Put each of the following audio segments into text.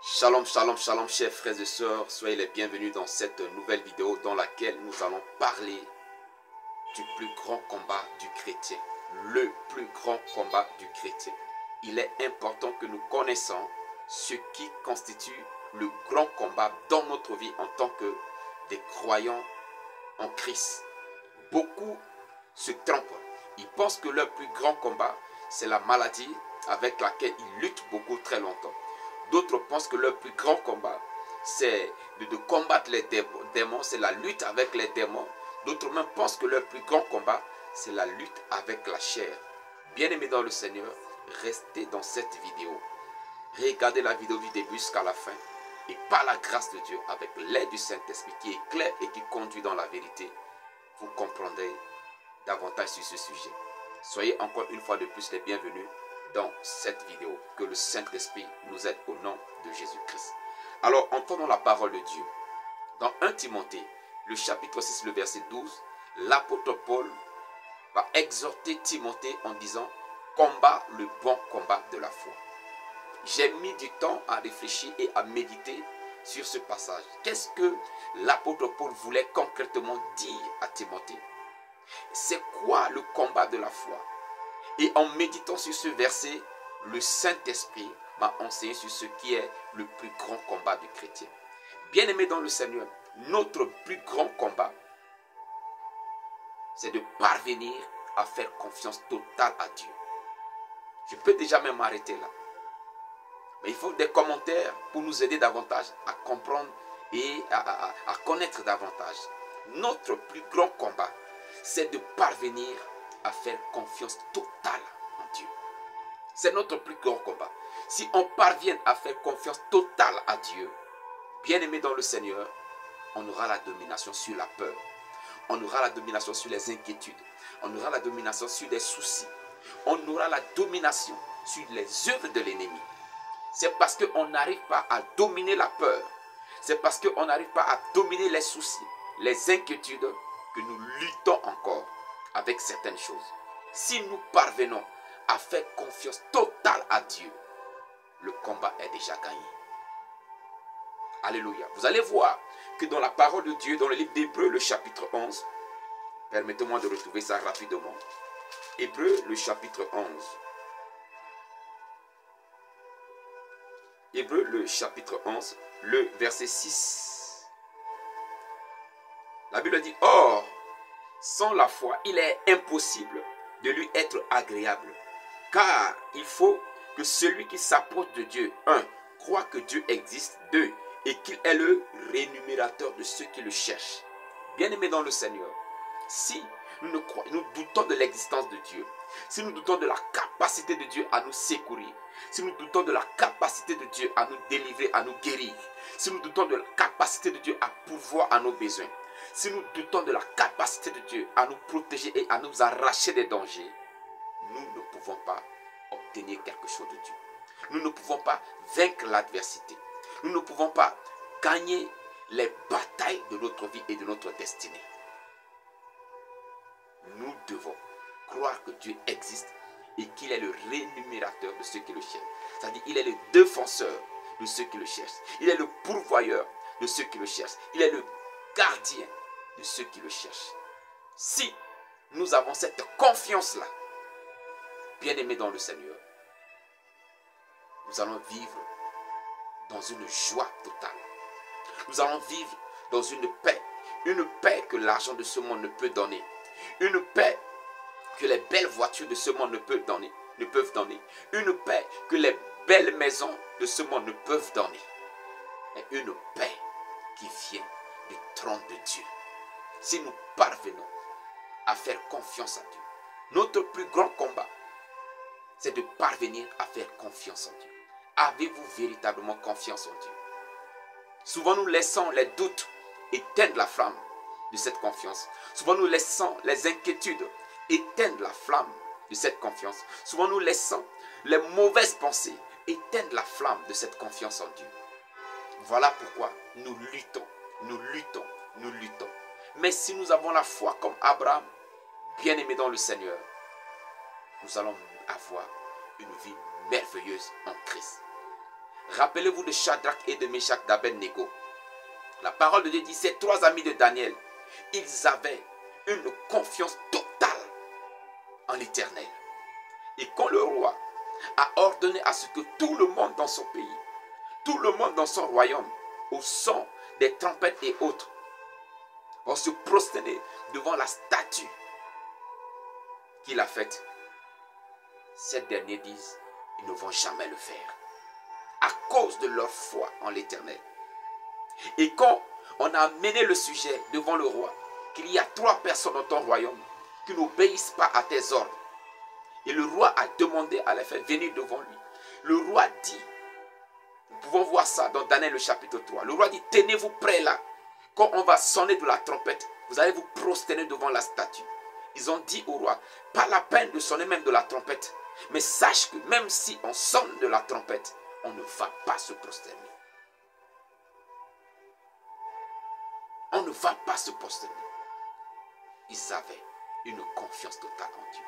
Shalom, shalom, shalom, chers frères et sœurs, soyez les bienvenus dans cette nouvelle vidéo dans laquelle nous allons parler du plus grand combat du chrétien. Le plus grand combat du chrétien. Il est important que nous connaissions ce qui constitue le grand combat dans notre vie en tant que des croyants en Christ. Beaucoup se trompent. Ils pensent que leur plus grand combat, c'est la maladie avec laquelle ils luttent beaucoup très longtemps. D'autres pensent que leur plus grand combat, c'est de combattre les démons, c'est la lutte avec les démons. D'autres même pensent que leur plus grand combat, c'est la lutte avec la chair. Bien-aimés dans le Seigneur, restez dans cette vidéo. Regardez la vidéo du début jusqu'à la fin. Et par la grâce de Dieu, avec l'aide du Saint-Esprit qui éclaire et qui conduit dans la vérité, vous comprendrez davantage sur ce sujet. Soyez encore une fois de plus les bienvenus dans cette vidéo. Que le Saint-Esprit nous aide au nom de Jésus-Christ. Alors, entendons la parole de Dieu. Dans 1 Timothée, le chapitre 6, le verset 12, l'apôtre Paul va exhorter Timothée en disant « Combat le bon combat de la foi ». J'ai mis du temps à réfléchir et à méditer sur ce passage. Qu'est-ce que l'apôtre Paul voulait concrètement dire à Timothée? C'est quoi le combat de la foi? Et en méditant sur ce verset, le Saint-Esprit m'a enseigné sur ce qui est le plus grand combat du chrétien. Bien-aimé dans le Seigneur, notre plus grand combat, c'est de parvenir à faire confiance totale à Dieu. Je peux déjà même m'arrêter là. Mais il faut des commentaires pour nous aider davantage à comprendre et à connaître davantage. Notre plus grand combat, c'est de parvenir à faire confiance totale en Dieu. C'est notre plus grand combat. Si on parvient à faire confiance totale à Dieu, bien-aimé dans le Seigneur, on aura la domination sur la peur. On aura la domination sur les inquiétudes. On aura la domination sur les soucis. On aura la domination sur les œuvres de l'ennemi. C'est parce qu'on n'arrive pas à dominer la peur. C'est parce qu'on n'arrive pas à dominer les soucis, les inquiétudes, que nous luttons encore avec certaines choses. Si nous parvenons à faire confiance totale à Dieu, le combat est déjà gagné. Alléluia. Vous allez voir que dans la parole de Dieu, dans le livre d'Hébreux, le chapitre 11, permettez-moi de retrouver ça rapidement. Hébreux, le chapitre 11. Hébreux, le chapitre 11, le verset 6. La Bible dit, « Or, sans la foi, il est impossible de lui être agréable. Car il faut que celui qui s'approche de Dieu, 1, croit que Dieu existe, 2, et qu'il est le rémunérateur de ceux qui le cherchent. » Bien-aimés dans le Seigneur, si nous doutons de l'existence de Dieu, si nous doutons de la capacité de Dieu à nous secourir, si nous doutons de la capacité de Dieu à nous délivrer, à nous guérir, si nous doutons de la capacité de Dieu à pourvoir à nos besoins, si nous doutons de la capacité de Dieu à nous protéger et à nous arracher des dangers, nous ne pouvons pas obtenir quelque chose de Dieu. Nous ne pouvons pas vaincre l'adversité. Nous ne pouvons pas gagner les batailles de notre vie et de notre destinée. Nous devons croire que Dieu existe et qu'il est le rémunérateur de ceux qui le cherchent. C'est-à-dire qu'il est le défenseur de ceux qui le cherchent. Il est le pourvoyeur de ceux qui le cherchent. Il est le gardien de ceux qui le cherchent. Si nous avons cette confiance-là, bien-aimés dans le Seigneur, nous allons vivre dans une joie totale. Nous allons vivre dans une paix que l'argent de ce monde ne peut donner, une paix que les belles voitures de ce monde ne peuvent donner, une paix que les belles maisons de ce monde ne peuvent donner, mais une paix qui vient du trône de Dieu. Si nous parvenons à faire confiance à Dieu, notre plus grand combat, c'est de parvenir à faire confiance en Dieu. Avez-vous véritablement confiance en Dieu? Souvent nous laissons les doutes éteindre la flamme de cette confiance. Souvent nous laissons les inquiétudes éteindre la flamme de cette confiance. Souvent nous laissons les mauvaises pensées éteindre la flamme de cette confiance en Dieu. Voilà pourquoi nous luttons, nous luttons, nous luttons. Mais si nous avons la foi comme Abraham, bien-aimé dans le Seigneur, nous allons avoir une vie merveilleuse en Christ. Rappelez-vous de Shadrach et de Meshach d'Abednego. La parole de Dieu dit, ces trois amis de Daniel, ils avaient une confiance totale en l'Éternel. Et quand le roi a ordonné à ce que tout le monde dans son pays, tout le monde dans son royaume, au son des trompettes et autres, vont se prosterner devant la statue qu'il a faite, ces derniers disent, ils ne vont jamais le faire, à cause de leur foi en l'Éternel. Et quand on a amené le sujet devant le roi, qu'il y a 3 personnes dans ton royaume qui n'obéissent pas à tes ordres, et le roi a demandé à les faire venir devant lui. Le roi dit, nous pouvons voir ça dans Daniel le chapitre 3, le roi dit, tenez-vous prêts là, quand on va sonner de la trompette, vous allez vous prosterner devant la statue. Ils ont dit au roi, pas la peine de sonner même de la trompette, mais sache que même si on sonne de la trompette, on ne va pas se prosterner. On ne va pas se prosterner. Ils avaient une confiance totale en Dieu.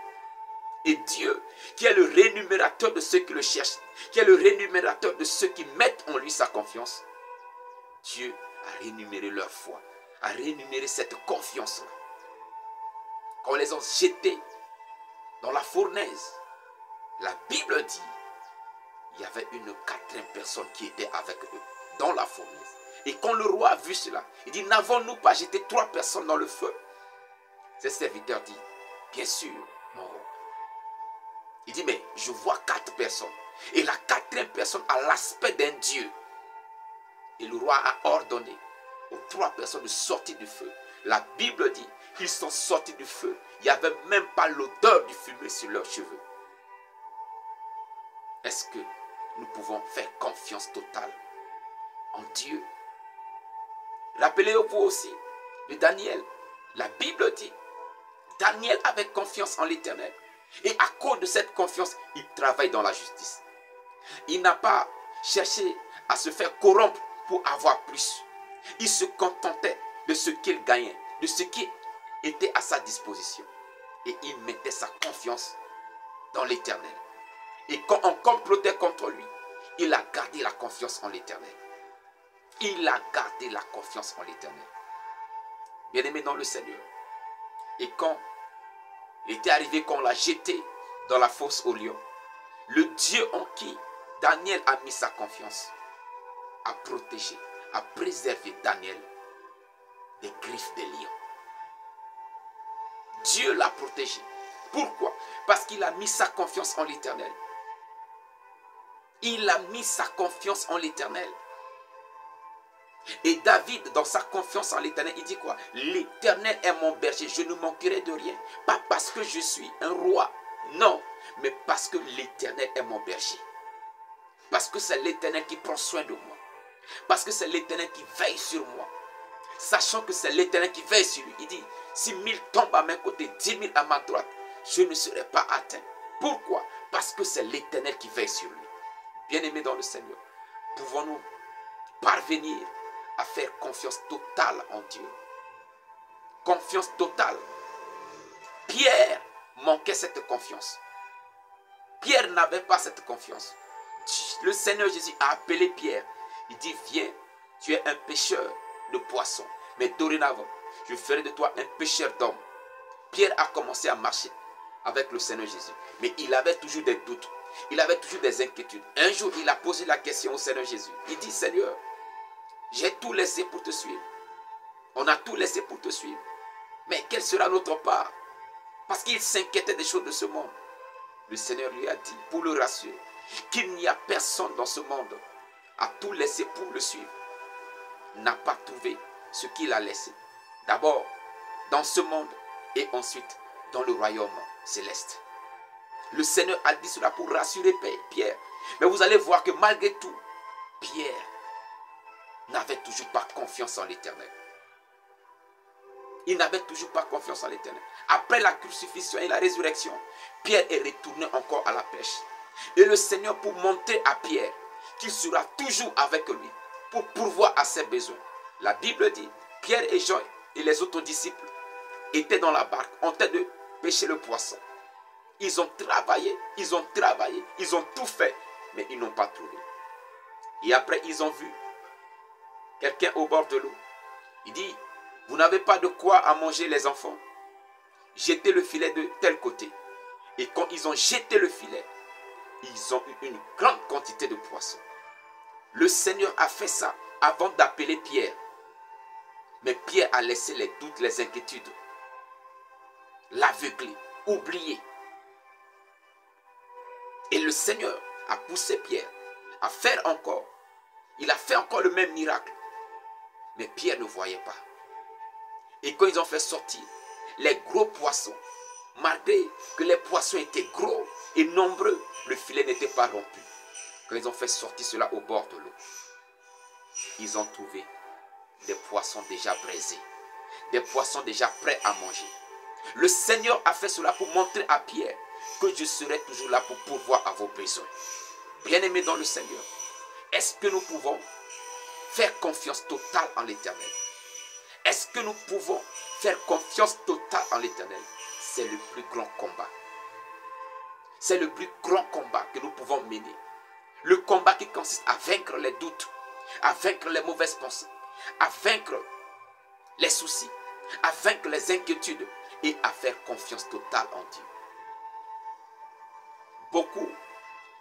Et Dieu, qui est le rémunérateur de ceux qui le cherchent, qui est le rémunérateur de ceux qui mettent en lui sa confiance, Dieu a rémunéré leur foi, a rémunéré cette confiance-là. Quand ils les ont jetés dans la fournaise, la Bible dit, il y avait une 4e personne qui était avec eux dans la fournaise. Et quand le roi a vu cela, il dit, n'avons-nous pas jeté 3 personnes dans le feu? Ses serviteurs disent, bien sûr, mon roi. Il dit, mais je vois 4 personnes. Et la 4e personne a l'aspect d'un dieu. Et le roi a ordonné aux 3 personnes de sortir du feu. La Bible dit qu'ils sont sortis du feu. Il n'y avait même pas l'odeur du fumée sur leurs cheveux. Est-ce que nous pouvons faire confiance totale en Dieu? Rappelez-vous aussi de Daniel. La Bible dit, Daniel avait confiance en l'Éternel. Et à cause de cette confiance, il travaille dans la justice. Il n'a pas cherché à se faire corrompre pour avoir plus. Il se contentait de ce qu'il gagnait, de ce qui était à sa disposition. Et il mettait sa confiance dans l'Éternel. Et quand on complotait contre lui, il a gardé la confiance en l'Éternel. Il a gardé la confiance en l'Éternel. Bien-aimé dans le Seigneur. Et quand il était arrivé qu'on l'a jeté dans la fosse aux lions, le Dieu en qui Daniel a mis sa confiance a protégé, a préservé Daniel des griffes des lions. Dieu l'a protégé. Pourquoi? Parce qu'il a mis sa confiance en l'Éternel. Il a mis sa confiance en l'Éternel. Et David, dans sa confiance en l'Éternel, il dit quoi? L'Éternel est mon berger, je ne manquerai de rien. Pas parce que je suis un roi, non, mais parce que l'Éternel est mon berger. Parce que c'est l'Éternel qui prend soin de moi. Parce que c'est l'Éternel qui veille sur moi. Sachant que c'est l'Éternel qui veille sur lui. Il dit, si 1000 tombent à mes côtés, 10 000 à ma droite, je ne serai pas atteint. Pourquoi? Parce que c'est l'Éternel qui veille sur lui. Bien-aimés dans le Seigneur, pouvons-nous parvenir à faire confiance totale en Dieu? Confiance totale. Pierre manquait cette confiance. Pierre n'avait pas cette confiance. Le Seigneur Jésus a appelé Pierre. Il dit, viens, tu es un pêcheur de poissons. Mais dorénavant, je ferai de toi un pêcheur d'hommes. Pierre a commencé à marcher avec le Seigneur Jésus. Mais il avait toujours des doutes. Il avait toujours des inquiétudes. Un jour, il a posé la question au Seigneur Jésus. Il dit, Seigneur, j'ai tout laissé pour te suivre. On a tout laissé pour te suivre. Mais quelle sera notre part? Parce qu'il s'inquiétait des choses de ce monde. Le Seigneur lui a dit, pour le rassurer, qu'il n'y a personne dans ce monde à tout laisser pour le suivre, n'a pas trouvé ce qu'il a laissé. D'abord, dans ce monde et ensuite dans le royaume céleste. Le Seigneur a dit cela pour rassurer Pierre. Mais vous allez voir que malgré tout, Pierre n'avait toujours pas confiance en l'Éternel. Il n'avait toujours pas confiance en l'Éternel. Après la crucifixion et la résurrection, Pierre est retourné encore à la pêche. Et le Seigneur, pour montrer à Pierre qu'il sera toujours avec lui, pour pourvoir à ses besoins. La Bible dit, Pierre et Jean et les autres disciples étaient dans la barque, en train de pêcher le poisson. Ils ont travaillé, ils ont tout fait, mais ils n'ont pas trouvé. Et après, ils ont vu quelqu'un au bord de l'eau. Il dit, vous n'avez pas de quoi à manger les enfants? Jetez le filet de tel côté. Et quand ils ont jeté le filet, ils ont eu une grande quantité de poissons. Le Seigneur a fait ça avant d'appeler Pierre. Mais Pierre a laissé les doutes, les inquiétudes, l'aveugler, oublier. Et le Seigneur a poussé Pierre à faire encore. Il a fait encore le même miracle. Mais Pierre ne voyait pas. Et quand ils ont fait sortir les gros poissons, malgré que les poissons étaient gros et nombreux, le filet n'était pas rompu. Quand ils ont fait sortir cela au bord de l'eau, ils ont trouvé des poissons déjà braisés, des poissons déjà prêts à manger. Le Seigneur a fait cela pour montrer à Pierre que je serai toujours là pour pourvoir à vos besoins. Bien-aimés dans le Seigneur, est-ce que nous pouvons faire confiance totale en l'Éternel? Est-ce que nous pouvons faire confiance totale en l'Éternel? C'est le plus grand combat. C'est le plus grand combat que nous pouvons mener. Le combat qui consiste à vaincre les doutes, à vaincre les mauvaises pensées, à vaincre les soucis, à vaincre les inquiétudes et à faire confiance totale en Dieu. Beaucoup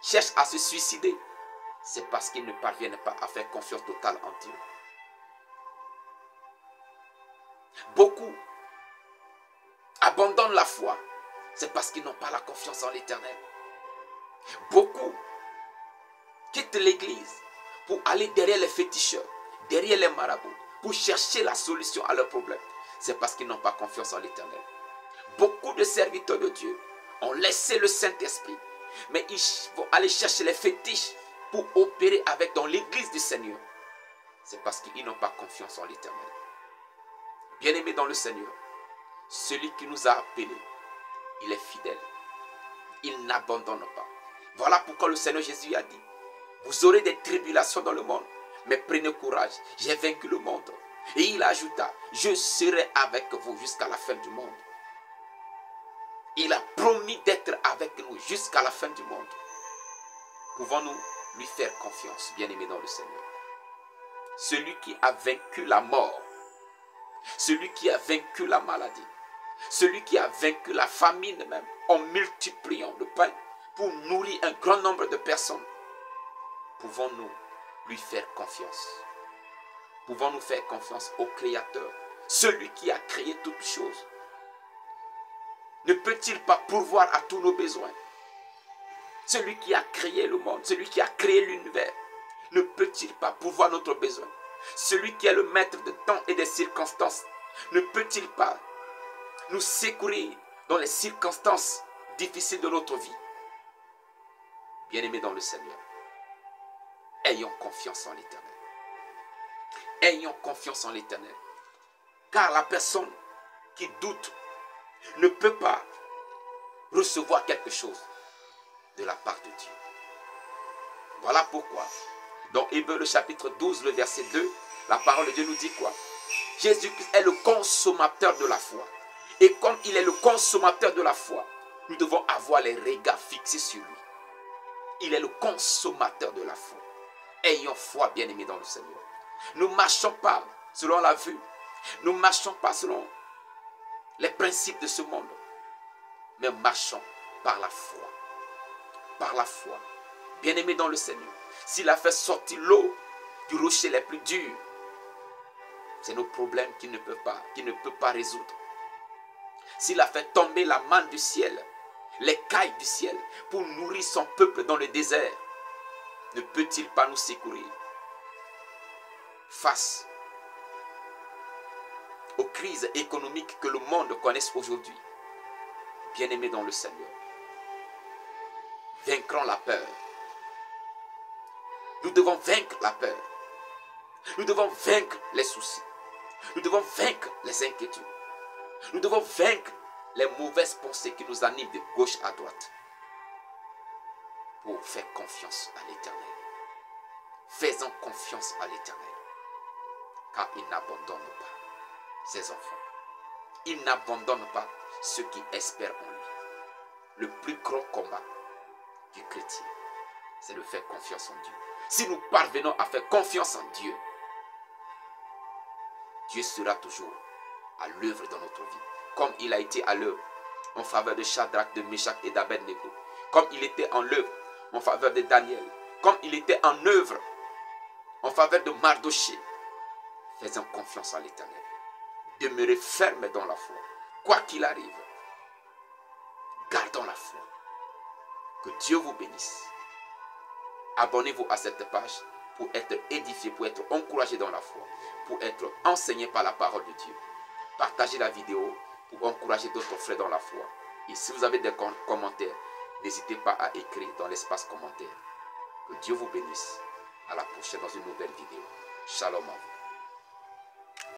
cherchent à se suicider. C'est parce qu'ils ne parviennent pas à faire confiance totale en Dieu. Beaucoup abandonnent la foi. C'est parce qu'ils n'ont pas la confiance en l'Éternel. Beaucoup quittent l'église pour aller derrière les féticheurs, derrière les marabouts, pour chercher la solution à leurs problèmes. C'est parce qu'ils n'ont pas confiance en l'Éternel. Beaucoup de serviteurs de Dieu ont laissé le Saint-Esprit, mais ils vont aller chercher les fétiches pour opérer avec dans l'église du Seigneur. C'est parce qu'ils n'ont pas confiance en l'Éternel. Bien-aimés dans le Seigneur, celui qui nous a appelés, il est fidèle. Il n'abandonne pas. Voilà pourquoi le Seigneur Jésus a dit, vous aurez des tribulations dans le monde, mais prenez courage, j'ai vaincu le monde. Et il ajouta, je serai avec vous jusqu'à la fin du monde. Il a promis d'être avec nous jusqu'à la fin du monde. Pouvons-nous lui faire confiance, bien-aimés dans le Seigneur? Celui qui a vaincu la mort, celui qui a vaincu la maladie, celui qui a vaincu la famine même, en multipliant le pain pour nourrir un grand nombre de personnes. Pouvons-nous lui faire confiance? Pouvons-nous faire confiance au Créateur, celui qui a créé toutes choses? Ne peut-il pas pourvoir à tous nos besoins? Celui qui a créé le monde, celui qui a créé l'univers, ne peut-il pas pourvoir notre besoin? Celui qui est le maître de temps et des circonstances, ne peut-il pas nous secourir dans les circonstances difficiles de notre vie? Bien-aimés dans le Seigneur, ayons confiance en l'Éternel. Ayons confiance en l'Éternel. Car la personne qui doute ne peut pas recevoir quelque chose de la part de Dieu. Voilà pourquoi, dans Hébreux le chapitre 12, le verset 2, la parole de Dieu nous dit quoi? Jésus-Christ est le consommateur de la foi. Et comme il est le consommateur de la foi, nous devons avoir les regards fixés sur lui. Il est le consommateur de la foi. Ayons foi, bien-aimés dans le Seigneur. Nous ne marchons pas selon la vue. Nous ne marchons pas selon les principes de ce monde. Mais marchons par la foi. Par la foi. Bien-aimés dans le Seigneur. S'il a fait sortir l'eau du rocher les plus durs, c'est nos problèmes qu'il ne peut pas résoudre. S'il a fait tomber la manne du ciel, les cailles du ciel, pour nourrir son peuple dans le désert, ne peut-il pas nous secourir face aux crises économiques que le monde connaît aujourd'hui? Bien-aimés dans le Seigneur, vaincrons la peur. Nous devons vaincre la peur. Nous devons vaincre les soucis. Nous devons vaincre les inquiétudes. Nous devons vaincre les mauvaises pensées qui nous animent de gauche à droite pour faire confiance à l'Éternel. Faisons confiance à l'Éternel, car il n'abandonne pas ses enfants. Il n'abandonne pas ceux qui espèrent en lui. Le plus grand combat du chrétien, c'est de faire confiance en Dieu. si nous parvenons à faire confiance en Dieu, Dieu sera toujours à l'œuvre dans notre vie. Comme il a été à l'œuvre en faveur de Shadrach, de Meshach et d'Abednego. Comme il était en l'œuvre en faveur de Daniel. Comme il était en œuvre en faveur de Mardoché. Faisons confiance à l'Éternel. Demeurez ferme dans la foi. Quoi qu'il arrive, gardons la foi. Que Dieu vous bénisse. Abonnez-vous à cette page pour être édifié, pour être encouragé dans la foi, pour être enseigné par la parole de Dieu. Partagez la vidéo pour encourager d'autres frères dans la foi. Et si vous avez des commentaires, n'hésitez pas à écrire dans l'espace commentaire. Que Dieu vous bénisse. À la prochaine dans une nouvelle vidéo. Shalom à vous.